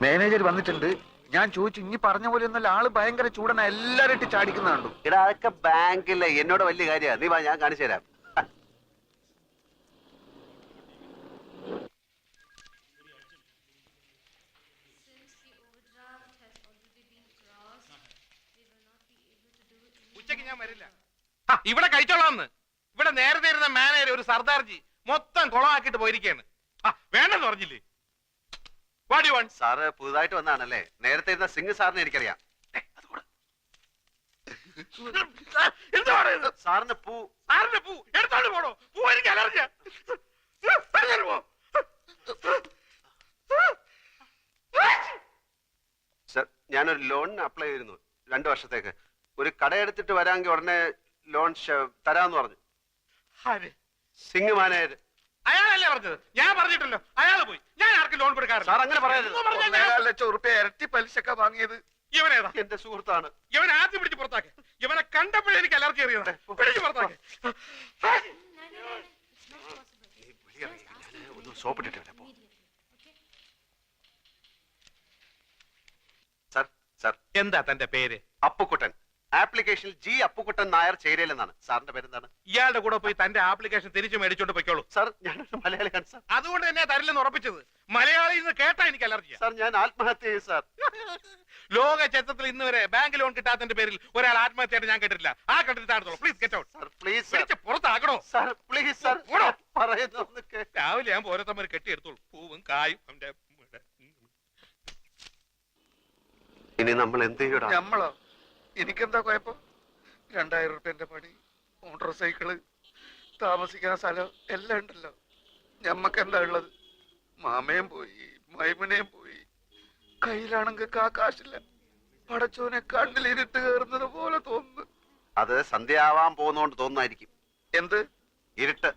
Manager വന്നിട്ടുണ്ട്. ഞാൻ ചോദിച്ചു, ഇനി പറഞ്ഞ പോലെ ഒന്നല്ല, ആള് ഭയങ്കര ചൂടന, എല്ലാരും ഇട്ട് ചാടിക്കുന്ന കണ്ടു. എടാ അതൊക്കെ ബാങ്കിലെ എന്നോട് വലിയ കാര്യമാണ്. നീ വാ, ഞാൻ കാണിച്ചു തരാം. ഉച്ചക്ക് ഞാൻ വരില്ല. ഇവിടെ കഴിച്ചോളാന്ന്. ഇവിടെ നേരത്തെ ഇരുന്ന മാനേജർ ഒരു സർദാർജി മൊത്തം കുളമാക്കിട്ട് പോയിരിക്കാണ്. വേണ്ടെന്ന് പറഞ്ഞില്ലേ? സാറ് പുതുതായിട്ട് വന്നാണല്ലേ? നേരത്തെ ഇരുന്ന സിംഗ് സാറിനെ എനിക്കറിയാം. സാറിന് പൂ എടുത്തോണ്ട് പോണോ? പൂ എനിക്ക് അലർജിയാ. സർ, ഞാനൊരു ലോണിന് അപ്ലൈ ചെയ്തിരുന്നു 2 വർഷത്തേക്ക്. ഒരു കടയെടുത്തിട്ട് വരാമെങ്കിൽ ഉടനെ ലോൺ തരാമെന്ന് പറഞ്ഞു. സിംഗ് മാനേജർ. അയാളല്ലേ പറഞ്ഞത്? ഞാൻ പറഞ്ഞിട്ടല്ലോ, അയാള് പോയി. ഞാൻ ആർക്കും ലോൺ കൊടുക്കാറില്ല. സാർ അങ്ങനെ പറയരുത്. 1.25 ലക്ഷം റുപ്യ ഇരട്ടി പലിശക്ക വാങ്ങിയത് ഇവനേതാ? എന്റെ സുഹൃത്താണ്. ഇവൻ ആദ്യം പിടിച്ച് പുറത്താക്കി. ഇവനെ കണ്ടപ്പോഴേ എനിക്ക് അലർജി അറിയാം. പിടിച്ച് പുറത്താക്കി. ഒന്ന് സോപ്പിട്ടിട്ട് വരാം. സർ, സർ, എന്താ തന്റെ പേര്? അപ്പുക്കുട്ടൻ. ആപ്ലിക്കേഷനിൽ ജി അപ്പുക്കുട്ടൻ നായർ ചേരിയിലെന്നാണ്. സാറിന്റെ പേരെന്താണ്? ഇയാളുടെ കൂടെ പോയി തന്റെ ആപ്ലിക്കേഷൻ തിരിച്ചു മേടിച്ചോണ്ട് പൊയ്ക്കോളൂ. സാർ, ഞാനൊരു മലയാളിയാണ് സാർ. അതുകൊണ്ട് തന്നെ തരില്ലെന്ന് ഉറപ്പിച്ചത്. മലയാളിയിൽ നിന്ന് കേട്ടാ എനിക്ക് അലർജിയാ. സാർ, ഞാൻ ആത്മഹത്യ ചെയ്യും സാർ. ലോക ചരിത്രത്തിൽ ഇന്ന് വരെ ബാങ്ക് ലോൺ കിട്ടാത്തതിന്റെ പേരിൽ ഒരാൾ ആത്മഹത്യയായിട്ട് ഞാൻ കേട്ടിട്ടില്ല. ആ കണ്ടിട്ട് താഴത്തോളൂ. Please get out. Sir, please പിടിച്ച് പുറത്താക്കണോ? സാർ, പ്ലീസ് സാർ, പറയുന്നു. രാവിലെ ഞാൻ ഓരോരുത്തന്മാർ കെട്ടിയെടുത്തോളൂ. പൂവും കായും അവന്റെ. ഇനി നമ്മൾ എന്ത് ചെയ്യണം? നമ്മളോ? എനിക്കെന്താ കുഴപ്പം? 2000 റുപ്യന്റെ പണി, മോട്ടോർ സൈക്കിള്, താമസിക്കുന്ന സ്ഥലം എല്ലാം ഉണ്ടല്ലോ. ഞമ്മക്ക് എന്താ ഉള്ളത്? മാമയും പോയി, മൈമുനയും പോയി. കയ്യിലാണെങ്കിൽ കാശില്ല. പടച്ചോനെ കണ്ണിലിരുട്ട് കയറുന്നത് പോലെ തോന്നുന്നു. അത് സന്ധ്യയാവാൻ പോകുന്നോണ്ട് തോന്നുന്നായിരിക്കും. എന്ത് ഇരുട്ട്?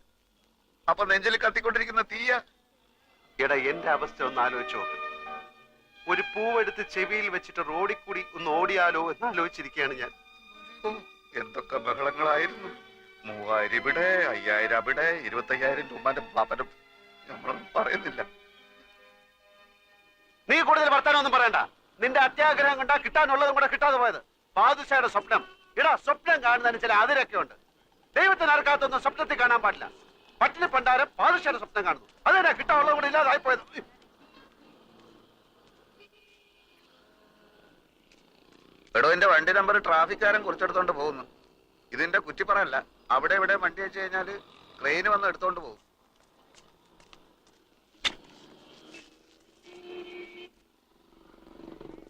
അപ്പൊ നെഞ്ചിൽ കത്തിക്കൊണ്ടിരിക്കുന്ന തീയ? എടാ, എന്റെ അവസ്ഥ ഒന്ന് ആലോചിച്ച് നോക്ക്. ഒരു പൂവെടുത്ത് ചെവിയിൽ വെച്ചിട്ട് റോഡിൽ കൂടി ഒന്ന് ഓടിയാലോ എന്നാലോചിച്ചിരിക്കുകയാണ് ഞാൻ. എന്തൊക്കെ ബഹളങ്ങളായിരുന്നു. 3000 ഇവിടെ, 5000 അവിടെ, 25,000 രൂപന്റെ പാപ്പനം. നമ്മളൊന്നും പറയുന്നില്ല. നീ കൂടുതൽ വർത്താനൊന്നും പറയണ്ട. നിന്റെ അത്യാഗ്രഹം കണ്ടാ കിട്ടാനുള്ളതും കൂടെ കിട്ടാതെ പോയത്. ബാദുഷയുടെ സ്വപ്നം. ഇടാ, സ്വപ്നം കാണുന്നതിന് ചില അതിരൊക്കെ ഉണ്ട്. ദൈവത്തിന് ആർക്കാത്തൊന്നും സ്വപ്നത്തിൽ കാണാൻ പാടില്ല. പട്ടിണി പണ്ടാരം ബാദുഷയുടെ സ്വപ്നം കാണുന്നു. അതെന്നാ കിട്ടാനുള്ളതും കൂടെ ഇല്ലാതായി പോയത്. എടോ, എന്റെ വണ്ടി നമ്പർ ട്രാഫിക്കാരൻ കുറിച്ചെടുത്തോണ്ട് പോകുന്നു. ഇതിന്റെ കുറ്റിപ്പറല്ല. അവിടെ ഇവിടെ വണ്ടി വെച്ച് കഴിഞ്ഞാല് ട്രെയിന് വന്ന് എടുത്തോണ്ട് പോകും.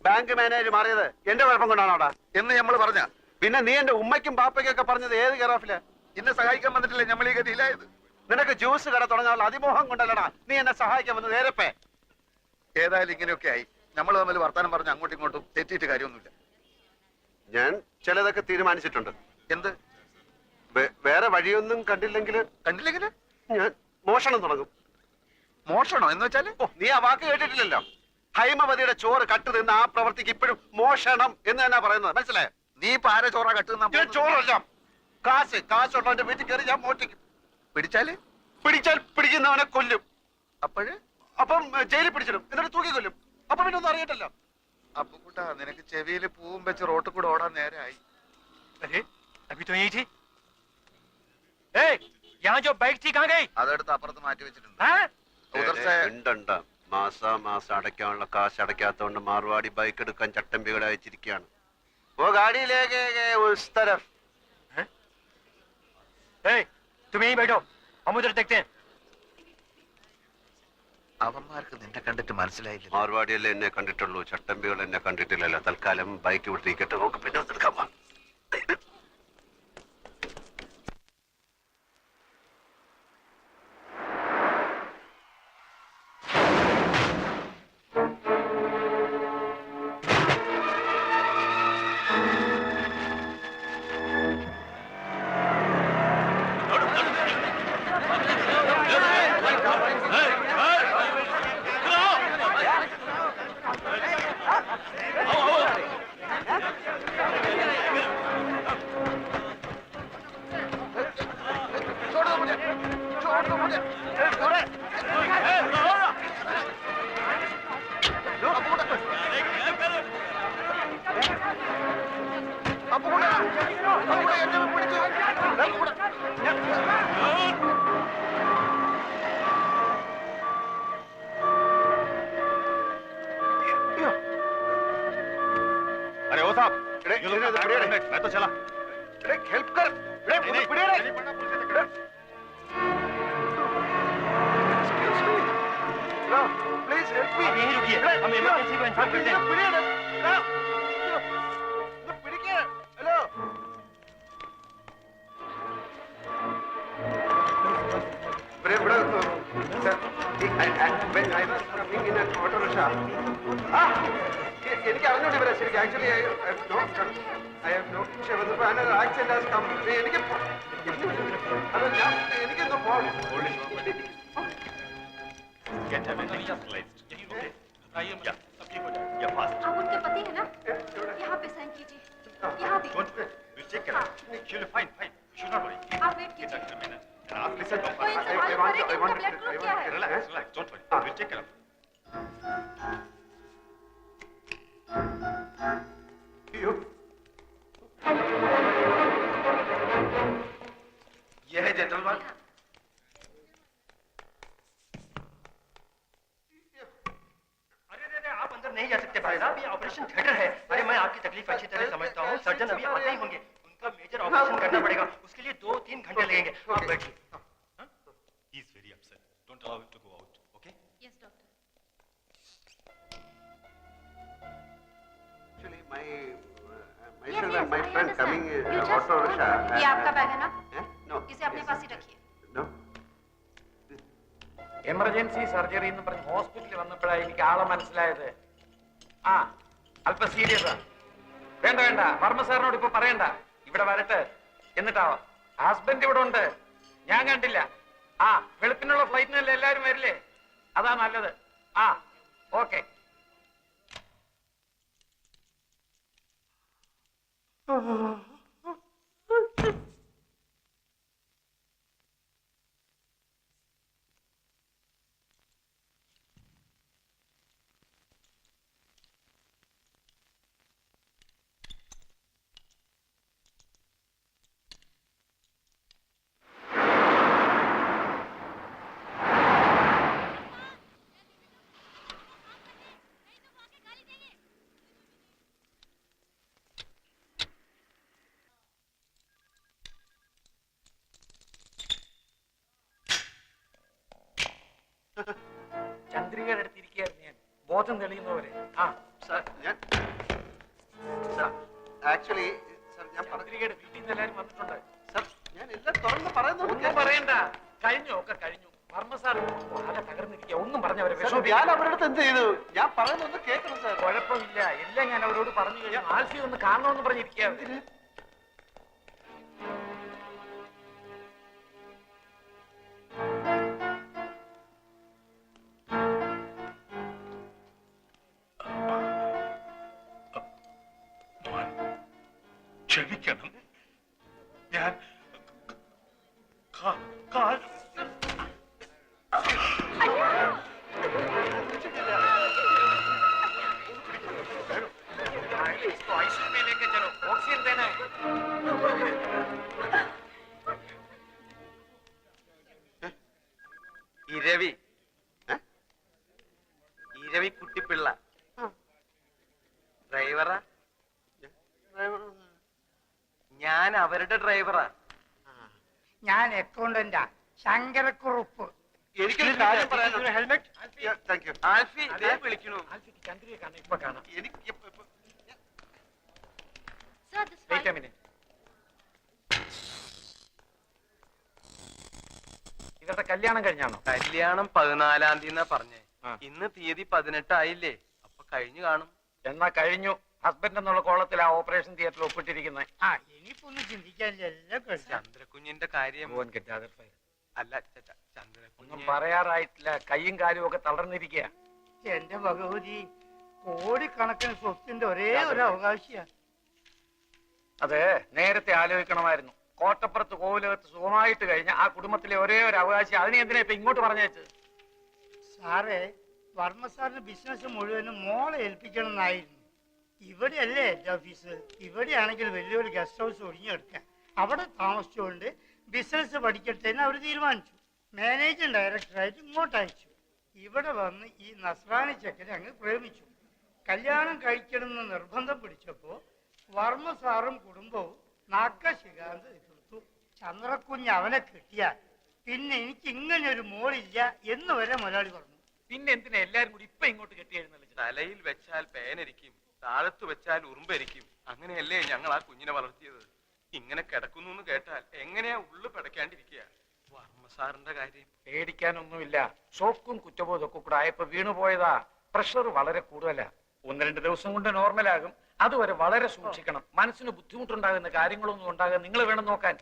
ബാങ്ക് മാനേജർ മാറിയത് എന്റെ കുഴപ്പം കൊണ്ടാണോടാ എന്ന് നമ്മൾ പറഞ്ഞ? പിന്നെ നീ എന്റെ ഉമ്മയ്ക്കും ബാപ്പയ്ക്കൊക്കെ പറഞ്ഞത് ഏത് കെയറോഫില്? ഇന്നെ സഹായിക്കാൻ വന്നിട്ടില്ലേ നമ്മൾ ഈ ഗതിയിലായത്? നിനക്ക് ജ്യൂസ് കട തുടങ്ങാനുള്ള അതിമോഹം കൊണ്ടല്ലടാ നീ എന്നെ സഹായിക്കാൻ വന്നത്. നേരപ്പേ ഏതായാലും ഇങ്ങനെയൊക്കെ ആയി. നമ്മൾ തമ്മിൽ വർത്താനം പറഞ്ഞ് അങ്ങോട്ടും ഇങ്ങോട്ടും തെറ്റിയിട്ട് കാര്യമൊന്നുമില്ല. ഞാൻ ചിലതൊക്കെ തീരുമാനിച്ചിട്ടുണ്ട്. എന്ത്? വേറെ വഴിയൊന്നും കണ്ടില്ലെങ്കിൽ ഞാൻ മോഷണം തുടങ്ങും. മോഷണോ എന്ന് വെച്ചാല്? നീ ആ വാക്ക് കേട്ടിട്ടില്ലല്ലോ. ഹൈമവതിയുടെ ചോറ് കട്ട് നിന്ന് ആ പ്രവർത്തിക്ക് ഇപ്പോഴും മോഷണം എന്ന് തന്നെ പറയുന്നത്. മനസ്സിലായോ? നീ ഇപ്പൊ ആരെ ചോറാ കട്ടുന്ന? ചോറല്ല, കാശുള്ളവന്റെ വീട്ടിൽ കയറി ഞാൻ മോഷ്ടിക്കും. പിടിച്ചാൽ പിടിക്കുന്നവനെ കൊല്ലും. അപ്പം ജയിലിൽ പിടിച്ചിടും, എന്നിട്ട് തൂക്കി കൊല്ലും. അപ്പൊ പിന്നെ ഒന്നും അറിയട്ടല്ലോ. അപ്പൊ കൂട്ടാ, നിനക്ക് ചെവിയിൽ പൂവും വെച്ച് റോട്ടിൽ കൂടെ ഓടാൻ നേരമായി. അതെടുത്ത് അപ്പുറത്ത് മാറ്റി വെച്ചിട്ടുണ്ട്. മാസം അടയ്ക്കാനുള്ള കാശ് അടയ്ക്കാത്തോണ്ട് മാർവാടി ബൈക്ക് എടുക്കാൻ ചട്ടമ്പികളെ അയച്ചിരിക്കുകയാണ്. ഓ ഗാഡിയിലേക്ക് അവന്മാർക്ക് നിന്നെ കണ്ടിട്ട് മനസ്സിലായില്ല. മാർവാടിയല്ലേ എന്നെ കണ്ടിട്ടുള്ളൂ, ചട്ടമ്പികൾ എന്നെ കണ്ടിട്ടില്ലല്ലോ. തൽക്കാലം ബൈക്ക് വിട്ടിരിക്കട്ടെ, നോക്ക് പിന്നെ എടുക്കാം. मैं तो चला हेल्प कर प्लीज हेल्प मी आप यहीं रुकिए, हम इमरजेंसी को इन्फॉर्म करते हैं। हेलो എനിക്ക് അറിഞ്ഞോണ്ടി വരാം ശരിക്കും ആക്ച്വലി ആക്സിഡന്റ് എനിക്ക് അത് ഞാൻ എനിക്കെന്തോ പോകണം आप उनके पति है ना? यहाँ पे साइन कीजिए। यहाँ भी। आप वेट कीजिए। कोई इंतजार करे कि उनका ब्लड ग्रुप क्या है? ये है जनरल वार्ड। अरे आप अंदर नहीं जा सकते भाई साहब, ये ऑपरेशन थिएटर है। अरे मैं आपकी तकलीफ अच्छी तरह समझता हूँ, सर्जन अभी आते ही होंगे, उनका मेजर ऑपरेशन करना पड़ेगा, उसके लिए 2-3 घंटे लगेंगे। आप बैठिए। He is very upset. Don't allow him to go out, okay? Yes, doctor. Actually, Yes, yes, my I friend understand. coming You just auto hold. rickshaw. ये आपका बैग है ना? No. इसे अपने पास ही रखिए। No. എമർജൻസി സർജറി എന്ന് പറഞ്ഞ് ഹോസ്പിറ്റലിൽ വന്നപ്പോഴാണ് എനിക്ക് ആളെ മനസ്സിലായത്. ആ അല്പം സീരിയസാ. വേണ്ട വേണ്ട, വർമ്മ സാറിനോട് ഇപ്പൊ പറയണ്ട, ഇവിടെ വരട്ടെ എന്നിട്ടാവാം. ഹസ്ബൻഡ് ഇവിടെ ഉണ്ട്, ഞാൻ കണ്ടില്ല. ആ വെളുപ്പിനുള്ള ഫ്ലൈറ്റിനല്ലേ എല്ലാവരും വരില്ലേ? അതാ നല്ലത്. ആ ഓക്കെ. ചന്ദ്രികയുടെ അടുത്തിരിക്കുകയായിരുന്നു ഞാൻ, ബോധം തെളിയുന്നവരെ. ആ Sir, actually, sir, ഞാൻ പറഞ്ഞു. ചന്ദ്രികയുടെ വീട്ടിൽ നിന്ന് എല്ലാവരും വന്നിട്ടുണ്ട്. Sir, ഞാൻ എല്ലാം തുറന്ന് പറയുന്നുണ്ട്. ഒന്നും പറയണ്ട, കഴിഞ്ഞു, ഒക്കെ കഴിഞ്ഞു. വർമ്മ സാർ ആകെ തകർന്നിരിക്കുക, ഒന്നും പറഞ്ഞവരെ Sir, ഞാൻ അവരുടെ അടുത്ത് എന്ത് ചെയ്തു? ഞാൻ പറയുന്നൊന്ന് കേൾക്കണം സാർ. കുഴപ്പമില്ല, എല്ലാം ഞാൻ അവരോട് പറഞ്ഞു കഴിഞ്ഞു. ആൽഫി ഒന്ന് കാണണമെന്ന് പറഞ്ഞിരിക്കുകയാണ്. ക്ഷമിക്കണം, ഞാൻ आईसीयू में लेके चलो, ऑक्सीजन देना है. ഇരവി ഇരവി കുട്ടിപ്പിള്ള ഡ്രൈവറാ? ഞാൻ അവരുടെ ഡ്രൈവറാ. ഞാൻ അക്കൗണ്ടന്റാ, ശങ്കരക്കുറുപ്പ്. എനിക്കൊരു കാര്യം പറയാനുണ്ട്. ഹെൽമെറ്റ്. Thank you. ആൽഫി ദേ വിളിക്കണു. ആൽഫിക്ക് ചന്ദ്രിയെ കാണാം, ഇപ്പൊ കാണാം. എനിക്ക് Sir, this wait a file. Minute. ഇവരുടെ കല്യാണം കഴിഞ്ഞാണോ? കല്യാണം 14-ാം തീയതി പറഞ്ഞേ. ആ. ഇന്ന് തീയതി 18 ആയില്ലേ, അപ്പൊ കഴിഞ്ഞു കാണും. എന്നാ കഴിഞ്ഞു. ഹസ്ബൻഡ് എന്നുള്ള കോളത്തിൽ ആ ഓപ്പറേഷൻ തിയേറ്ററിൽ ഒപ്പിട്ടിരിക്കുന്നത്. ആ ഇനിയിപ്പോ ഒന്നും ചിന്തിക്കാനില്ല, എല്ലാം കഴിഞ്ഞു. ചന്ദ്രകുഞ്ഞിന്റെ കാര്യം അല്ല ഒന്നും ചന്ദ്രകുഞ്ഞ് പറയാറായിട്ടില്ല, കൈയും കാലും ഒക്കെ തളർന്നിരിക്കുക. എന്റെ ഭഗവതി, കോടിക്കണക്കിന് സ്വത്തിന്റെ ഒരേ ഒരു അവകാശിയാ. അത് നേരത്തെ ആലോചിക്കണമായിരുന്നു. കോട്ടപ്പുറത്ത് കോവിലകത്ത് സുഖമായിട്ട് കഴിഞ്ഞ ആ കുടുംബത്തിലെ ഒരേ ഒരു അവകാശി, അതിനെ എന്തിനാ ഇപ്പൊ ഇങ്ങോട്ട് പറഞ്ഞേച്ചത്? സാറേ, വർമ്മ സാറിന് ബിസിനസ് മുഴുവനും മോളെ ഏൽപ്പിക്കണം എന്നായിരുന്നു. ഇവിടെയല്ലേ എന്റെ ഓഫീസ്, ഇവിടെയാണെങ്കിൽ വലിയൊരു ഗസ്റ്റ് ഹൗസ് ഒഴിഞ്ഞെടുക്കാൻ. അവിടെ താമസിച്ചുകൊണ്ട് ബിസിനസ് പഠിക്കട്ടെ എന്ന് അവർ തീരുമാനിച്ചു. മാനേജിംഗ് ഡയറക്ടറായിട്ട് ഇങ്ങോട്ട് അയച്ചു. ഇവിടെ വന്ന് ഈ നസ്രാണി ചെക്കനെ അങ്ങ് പ്രേമിച്ചു. കല്യാണം കഴിക്കണമെന്ന് നിർബന്ധം പിടിച്ചപ്പോ വർമ്മ സാറും കുടുംബവും നാക്കശികാന്ത് എതിർത്തു. ചന്ദ്രക്കുഞ്ഞ് അവനെ കിട്ടിയാൽ പിന്നെ എനിക്ക് ഇങ്ങനെ ഒരു മോളില്ല എന്ന് വരെ മുതലാളി പറഞ്ഞു. പിന്നെ എന്തിനാ എല്ലാരും കൂടി ഇപ്പൊ ഇങ്ങോട്ട് കെട്ടിയെഴുന്നള്ളിച്ചത്? തലയിൽ വെച്ചാൽ പേനരിക്കും, താഴത്ത് വെച്ചാൽ ഉറുമ്പരിക്കും. അങ്ങനെയല്ലേ ഞങ്ങൾ ആ കുഞ്ഞിനെ വളർത്തിയത്. ഇങ്ങനെ കിടക്കുന്നു എന്ന് കേട്ടാൽ എങ്ങനെയാ ഉള്ളു പിടയ്ക്കാണ്ടിരിക്കുക. വർമ്മ സാറിന്റെ കാര്യം പേടിക്കാനൊന്നുമില്ല. ഷോക്കും കുറ്റബോധവും ഒക്കെ കൂടെ ആയപ്പോ വീണുപോയതാ. പ്രഷർ വളരെ കൂടുതലാ. 1-2 ദിവസം കൊണ്ട് നോർമലാകും. അതുവരെ വളരെ സൂക്ഷിക്കണം. മനസ്സിന് ബുദ്ധിമുട്ടുണ്ടാകുന്ന കാര്യങ്ങളൊന്നും ഉണ്ടാകാൻ നിങ്ങൾ വേണം നോക്കാൻ.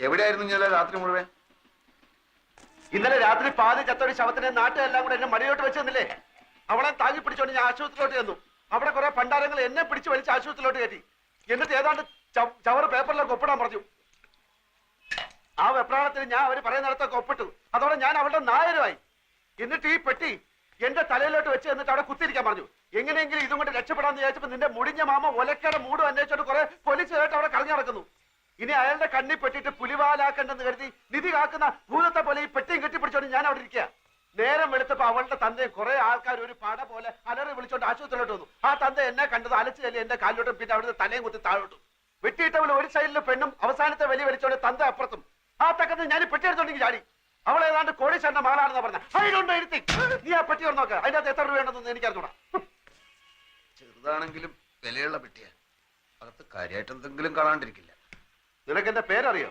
എവിടെയായിരുന്നു ഇന്നലെ രാത്രി മുഴുവൻ? ഇന്നലെ രാത്രി പാതി ചത്തൊരു ശവത്തിനെ നാട്ടുകാരെല്ലാം കൂടെ എന്നെ മടിയോട്ട് വെച്ച് തന്നില്ലേ? അവളെ താങ്ങി പിടിച്ചോണ്ട് ഞാൻ ആശുപത്രിയിലോട്ട് ചെന്നു. അവിടെ കുറെ പണ്ടാരങ്ങൾ എന്നെ പിടിച്ച് വലിച്ച് ആശുപത്രിയിലോട്ട് കയറ്റി. എന്നിട്ട് ഏതാണ്ട് ചവറ് പേപ്പറിലൊക്കെ ഒപ്പിടാൻ പറഞ്ഞു. ആ വെപ്രാളത്തിൽ ഞാൻ അവര് പറയുന്നിടത്തൊക്കെ ഒപ്പിട്ടു. അതോടെ ഞാൻ അവളുടെ നായരുമായി. എന്നിട്ട് ഈ പെട്ടി എന്റെ തലയിലോട്ട് വെച്ച് എന്നിട്ട് അവിടെ കുത്തിരിക്കാൻ പറഞ്ഞു. എങ്ങനെയെങ്കിലും ഇതും കൊണ്ട് രക്ഷപ്പെടാന്ന് വിചാരിച്ചപ്പോ നിന്റെ മുടിഞ്ഞ മാമ ഒലക്കയുടെ മൂടും അന്വേഷിച്ചോണ്ട് കുറെ പോലീസുകാരായിട്ട് അവിടെ കളഞ്ഞു നടക്കുന്നു. ഇനി അയാളുടെ കണ്ണി പെട്ടിട്ട് പുലിവാലാക്കണ്ടെന്ന് കരുതി നിധി കാക്കുന്ന ഭൂതത്തെ പോലെ ഈ പെട്ടിയും കെട്ടിപ്പിടിച്ചോണ്ട് ഞാൻ അവിടെ ഇരിക്കുക. നേരം വെളുത്തപ്പോ അവളുടെ തന്തയും കുറെ ആൾക്കാർ ഒരു പട പോലെ അലറി വിളിച്ചോണ്ട് ആശുപത്രിയിലോട്ട് വന്നു. ആ തന്ത എന്നെ കണ്ടത് അലച്ചു തല്ലി എന്റെ കാലിലോട്ടും പിന്നെ അവിടുത്തെ തലയും കുത്തി താഴോട്ടും. വെട്ടിയിട്ടവൾ ഒരു സൈഡിലെ പെണ്ണും അവസാനത്തെ വലിയ വലിച്ചോണ്ട് തന്ത അപ്പുറത്തും. ആ തക്കത്ത് ഞാൻ പെട്ടി എടുത്തോണ്ടെങ്കിൽ ചാടി. അവൾ ഏതാണ്ട് കോടീശ്വരന്റെ മകളാണെന്ന് പറഞ്ഞ അതിലുണ്ട്. നീ ആ പെട്ടി ഒന്ന് നോക്കുക. അതിനകത്ത് എത്ര രൂപ ഉണ്ടെന്ന് എനിക്കറിഞ്ഞൂടാ. ചെറുതാണെങ്കിലും വിലയുള്ള പെട്ടിയാ. അകത്ത് കാര്യമായിട്ട് എന്തെങ്കിലും കാണാണ്ടിരിക്കില്ല. നിനക്ക് എന്റെ പേരറിയോ?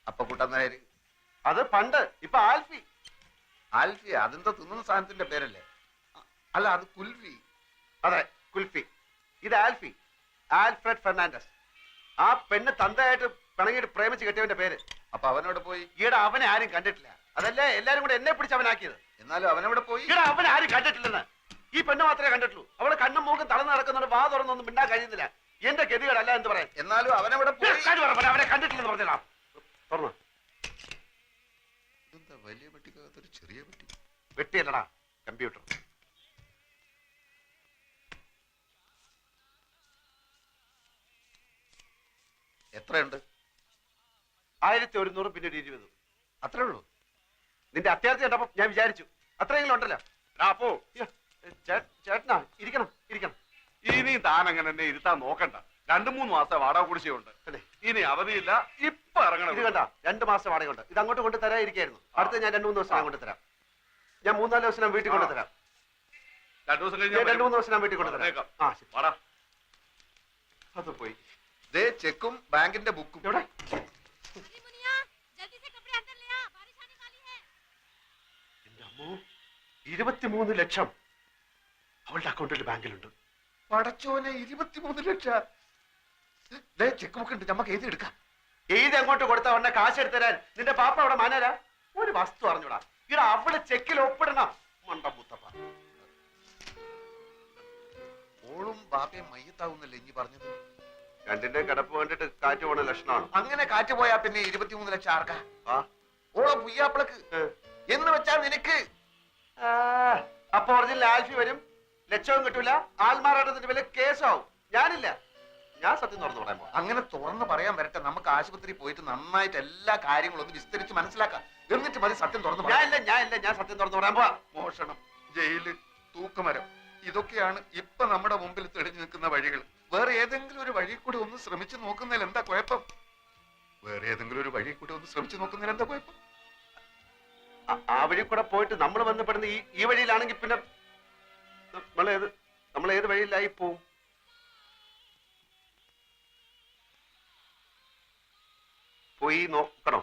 അപ്പൊ കൂട്ടാൻ നേര്. അത് പണ്ട്. ഇപ്പൊ ആൽഫി. ആൽഫി അതെന്താ തിന്നുന്ന സാധനത്തിന്റെ പേരല്ലേ? അല്ല, അത് കുൽഫി. അതെ, കുൽഫി. ഇത് ആൽഫി, ആൽഫ്രഡ് ഫെർണാണ്ടസ്. ആ പെണ്ണ് തന്തയായിട്ട് പിണങ്ങിയിട്ട് പ്രേമിച്ച് കെട്ടിയവന്റെ പേര്. അപ്പൊ അവനോട് പോയി? ഈടെ അവനെ ആരും കണ്ടിട്ടില്ല. അതല്ലേ എല്ലാരും കൂടെ എന്നെ പിടിച്ച് അവനാക്കിയത്. എന്നാലും അവനവിടെ പോയി? ഈടെ അവനെ ആരും കണ്ടിട്ടില്ലെന്ന്. ഈ പെണ്ണ് മാത്രമേ കണ്ടിട്ടുള്ളൂ. അവള് കണ്ണും മൂക്കും തളർന്ന് നടക്കുന്നതുകൊണ്ട് വാ തുറന്നൊന്നും മിണ്ടാൻ കഴിയുന്നില്ല. എന്റെ ഗതികളല്ല എന്ന് പറയാൻ. എന്നാലും അവനവിടെ പോയി? അവനെ കണ്ടിട്ടില്ലെന്ന് പറഞ്ഞാ തുറന്നു. ഇതെന്താ വലിയ പെട്ടിക്കകത്തൊരു ചെറിയ പെട്ടി? വെട്ടിയല്ലടാ, കമ്പ്യൂട്ടർ. എത്രയുണ്ട്? 1100 പിന്നെ 20. അത്രേ ഉള്ളൂ? നിന്റെ അത്യാർത്ഥി കണ്ടപ്പോ ഞാൻ വിചാരിച്ചു അത്രയെങ്കിലും ഉണ്ടല്ലോ. അപ്പോ ചേട്ടനാ ഇരിക്കണം ഇരിക്കണം. ഇനി താൻ അങ്ങനെ എന്നെ ഇരുത്താൻ നോക്കണ്ട. 2-3 മാസം വാടക കുടിശ്ശികയുണ്ട്. ഇനി അവധിയില്ല. ഇപ്പൊ ഇറങ്ങണം. ഇത് കണ്ട 2 മാസം വാടകയുണ്ട്. ഇത് അങ്ങോട്ട് കൊണ്ട് തരാതിരിക്കായിരുന്നു. അടുത്ത ഞാൻ 2-3 ദിവസം കൊണ്ട് തരാം. ഞാൻ 3-4 ദിവസം വീട്ടിൽ കൊണ്ട് തരാം. 2 ദിവസം കഴിഞ്ഞ് 2-3 ദിവസം വീട്ടിൽ കൊണ്ട് തരാം. ആ ശരി. വാടാ. അത് പോയി. ദേ ചെക്കും ബാങ്കിന്റെ ബുക്കും. എവിടെ? 23 ലക്ഷം അവളുടെ അക്കൗണ്ടിൽ ബാങ്കിലുണ്ട്. പടച്ചോനെ, 23 ലക്ഷം. ദേ ചെക്ക് ബുക്ക് ഉണ്ട്, നമുക്ക് എഴുതി എടുക്കാം. എഴുതി അങ്ങോട്ട് കൊടുത്ത ഉടനെ കാശ് എടുത്തരാൻ നിന്റെ പാപ്പ അവിടെ മാനരാ? ഒരു വസ്തു അറിഞ്ഞൂടാ. ഇവിടെ അവള് ചെക്കിൽ ഒപ്പിടണം. മണ്ട മുത്തപ്പ. ഓളും ബാപ്പയും മയ്യത്താവുന്നല്ലേ ഇനി പറഞ്ഞത്? രണ്ടിന്റെ കിടപ്പ് കണ്ടിട്ട് കാറ്റ് പോണ ലക്ഷണമാണ്. അങ്ങനെ കാറ്റ് പോയാ പിന്നെ 23 ലക്ഷം ആർക്കാ? ആ ഓളെ പുയ്യാപ്പിളക്ക് എന്ന് വെച്ചാ നിനക്ക്. അപ്പൊ ഒറിജിനൽ ആൽഫി വരും, ലക്ഷവും കിട്ടൂല, ആൽമാറാട്ടത്തിന്റെ വില കേസാവും. ഞാനില്ല. ഞാൻ സത്യം തുറന്നു പറയാൻ പോവാ. അങ്ങനെ തുറന്ന് പറയാൻ വരട്ടെ. നമുക്ക് ആശുപത്രി പോയിട്ട് നന്നായിട്ട് എല്ലാ കാര്യങ്ങളും ഒന്ന് വിസ്തരിച്ച് മനസ്സിലാക്കാം. എന്നിട്ട് മതി സത്യം തുറന്നു പറയാൻ. ഞാൻ സത്യം തുറന്നു പറയാൻ പോവാ. മോഷണം, ജയില്, തൂക്കുമരം, ഇതൊക്കെയാണ് ഇപ്പൊ നമ്മുടെ മുമ്പിൽ തെളിഞ്ഞു നിൽക്കുന്ന വഴികൾ. വേറെ ഏതെങ്കിലും ഒരു വഴി കൂടി ഒന്ന് ശ്രമിച്ചു നോക്കുന്നതിൽ എന്താ കുഴപ്പം? വേറെ ഏതെങ്കിലും ഒരു വഴി കൂടി ഒന്ന് ശ്രമിച്ചു നോക്കുന്നതിൽ എന്താ കുഴപ്പം? ആ വഴി കൂടെ പോയിട്ട് നമ്മൾ ബന്ധപ്പെടുന്ന ഈ വഴിയിലാണെങ്കിൽ പിന്നെ നമ്മൾ ഏത് വഴിയിലായി പോവും? പോയി നോക്കണോ?